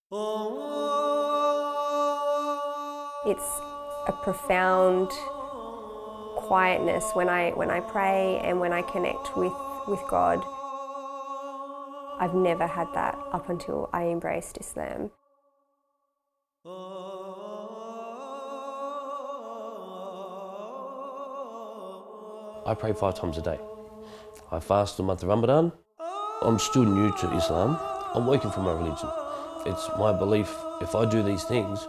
It's a profound quietness when I pray and when I connect with God. I've never had that up until I embraced Islam. I pray 5 times a day. I fast the month of Ramadan. I'm still new to Islam. I'm working for my religion. It's my belief if I do these things,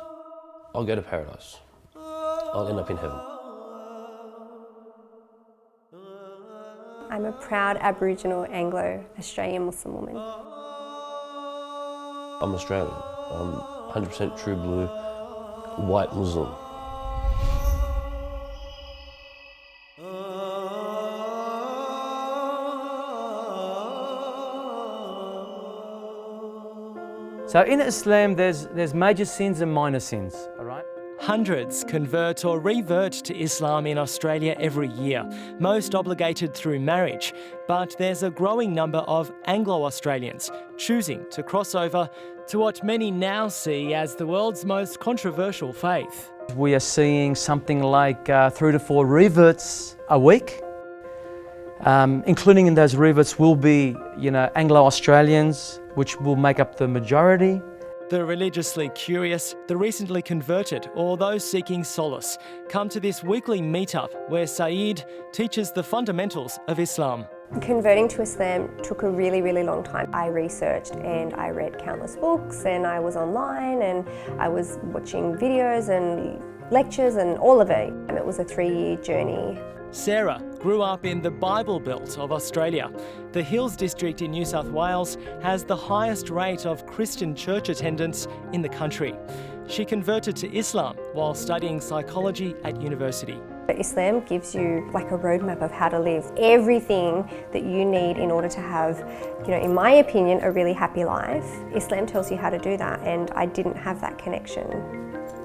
I'll go to paradise. I'll end up in heaven. I'm a proud Aboriginal Anglo-Australian Muslim woman. I'm Australian. I'm 100% true blue, white Muslim. So in Islam, there's major sins and minor sins, all right? Hundreds convert or revert to Islam in Australia every year, most obligated through marriage. But there's a growing number of Anglo-Australians choosing to cross over to what many now see as the world's most controversial faith. We are seeing something like 3 to 4 reverts a week. Including in those reverts will be, Anglo-Australians, which will make up the majority. The religiously curious, the recently converted, or those seeking solace come to this weekly meetup where Saeed teaches the fundamentals of Islam. Converting to Islam took a really, really long time. I researched and I read countless books and I was online and I was watching videos and lectures and all of it. And it was a 3-year journey. Sarah grew up in the Bible Belt of Australia. The Hills District in New South Wales has the highest rate of Christian church attendance in the country. She converted to Islam while studying psychology at university. Islam gives you like a roadmap of how to live, everything that you need in order to have, in my opinion, a really happy life. Islam tells you how to do that, and I didn't have that connection,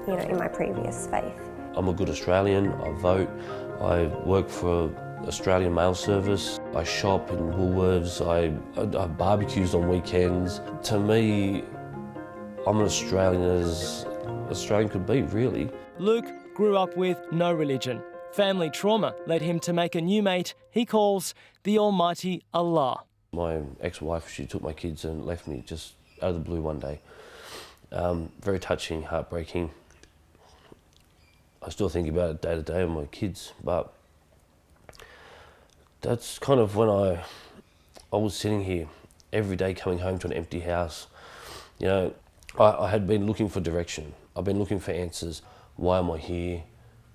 in my previous faith. I'm a good Australian. I vote. I work for Australian Mail Service. I shop in Woolworths. I have barbecues on weekends. To me, I'm an Australian as Australian could be, really. Luke grew up with no religion. Family trauma led him to make a new mate he calls the Almighty Allah. My ex-wife, she took my kids and left me just out of the blue one day. Very touching, heartbreaking. I still think about it day to day with my kids, but that's kind of when I was sitting here every day coming home to an empty house. I had been looking for direction. I've been looking for answers. Why am I here?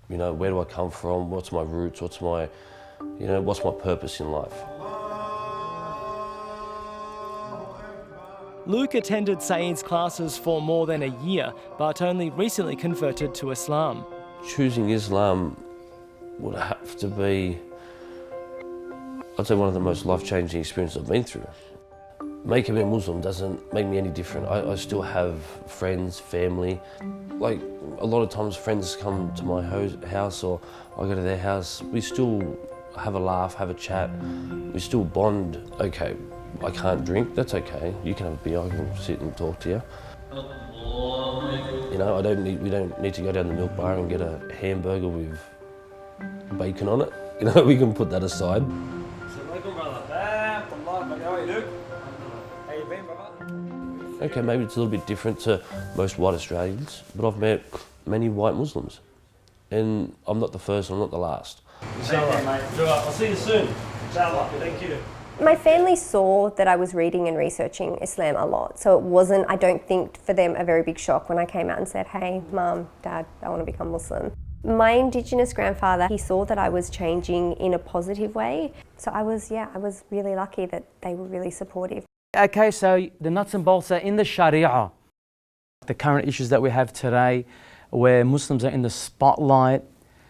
Where do I come from? What's my roots? What's my purpose in life? Luke attended Saeed's classes for more than a year, but only recently converted to Islam. Choosing Islam would have to be, I'd say, one of the most life-changing experiences I've been through. Making me a Muslim doesn't make me any different. I still have friends, family. Like, a lot of times friends come to my house or I go to their house. We still have a laugh, have a chat. We still bond. Okay, I can't drink, that's okay. You can have a beer, I can sit and talk to you. We don't need to go down the milk bar and get a hamburger with bacon on it. We can put that aside. Okay, maybe it's a little bit different to most white Australians, but I've met many white Muslims. And I'm not the first, I'm not the last. Inshallah, mate. I'll see you soon. Inshallah, thank you. My family saw that I was reading and researching Islam a lot, so it wasn't, I don't think, for them a very big shock when I came out and said, hey, Mum, Dad, I want to become Muslim. My Indigenous grandfather, he saw that I was changing in a positive way, so I was really lucky that they were really supportive. Okay, so the nuts and bolts are in the Sharia. The current issues that we have today, where Muslims are in the spotlight,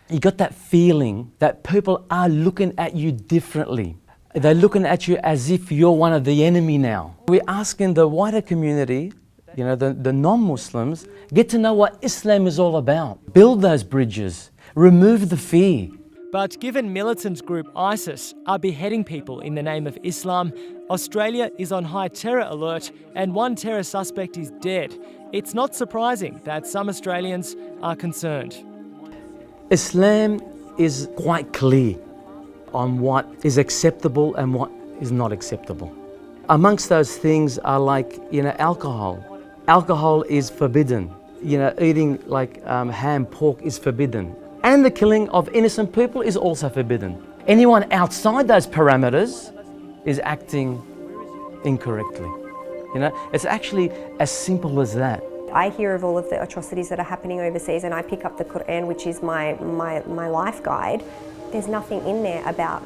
you got that feeling that people are looking at you differently. They're looking at you as if you're one of the enemy now. We're asking the wider community, the non-Muslims, get to know what Islam is all about. Build those bridges, remove the fear. But given militant group ISIS are beheading people in the name of Islam, Australia is on high terror alert and one terror suspect is dead. It's not surprising that some Australians are concerned. Islam is quite clear on what is acceptable and what is not acceptable. Amongst those things are like, alcohol. Alcohol is forbidden. Eating like ham, pork is forbidden. And the killing of innocent people is also forbidden. Anyone outside those parameters is acting incorrectly. It's actually as simple as that. I hear of all of the atrocities that are happening overseas and I pick up the Quran, which is my life guide. There's nothing in there about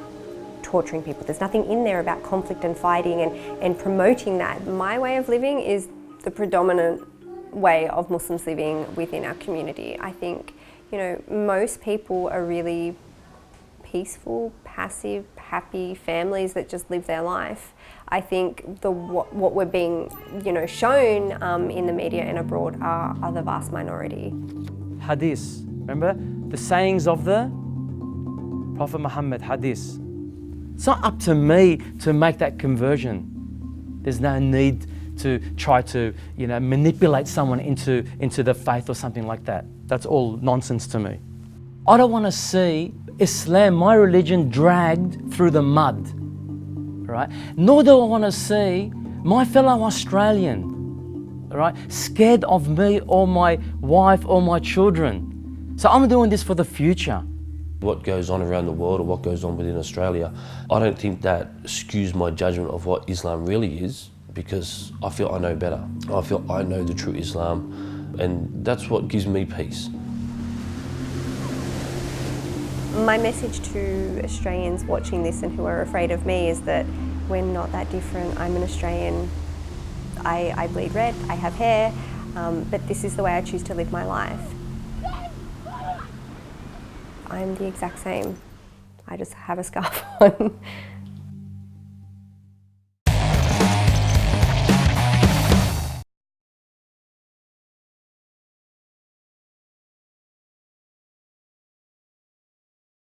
torturing people. There's nothing in there about conflict and fighting and promoting that. My way of living is the predominant way of Muslims living within our community. I think, most people are really peaceful, passive, happy families that just live their life. I think what we're being, shown in the media and abroad are the vast minority. Hadith, remember the sayings of the Prophet Muhammad, hadith. It's not up to me to make that conversion. There's no need to try to, manipulate someone into the faith or something like that. That's all nonsense to me. I don't want to see Islam, my religion, dragged through the mud, right? Nor do I want to see my fellow Australian, right, scared of me or my wife or my children. So I'm doing this for the future. What goes on around the world or what goes on within Australia, I don't think that skews my judgment of what Islam really is, because I feel I know better. I feel I know the true Islam, and that's what gives me peace. My message to Australians watching this and who are afraid of me is that we're not that different. I'm an Australian. I bleed red, I have hair, but this is the way I choose to live my life. I'm the exact same. I just have a scarf on.